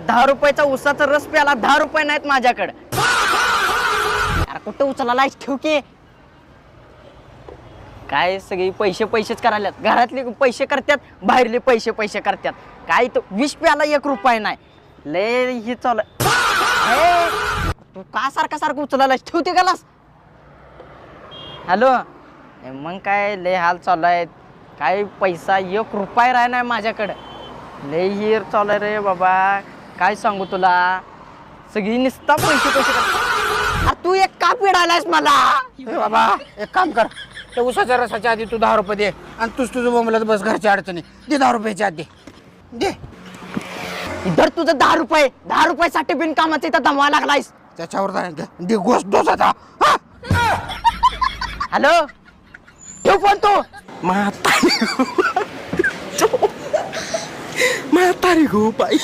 10 रुपयाचा उसाचा रस प्याला 10 रुपये नाहीत माझ्याकडे. अरे कुठं उचलायला ठेव की. काय सगळी पैसेच करायला घरातले पैसे करतात बाहेरले पैसे करतात. काय तो 20 प्याला 1 रुपया नाही लय हे चाल. तू का सारखं उचलायला ठेवते गलास. हॅलो मग काय लय हाल चालू आहेत. काय पैसा 1 रुपया राह नाही माझ्याकडे. लय हिर चालू आहे रे बाबा. काय सांगू तुला सगळी निस्ता पैसे तू एक का पिडायलास मला. बाबा एक काम कर, त्या उसाच्या रसाच्या आधी तू 10 रुपये दे आणि तुझं बोंबलत बस घरच्या अडचणी. दे 10 रुपयाच्या आधी दे. इधर तुझं 10 रुपयासाठी बिन कामाचं इथं दमवा लागलायस. त्याच्यावर दे गोष्ट डोस आता. हॅलो ठेव फोन तू. म्हातारी गो बाई.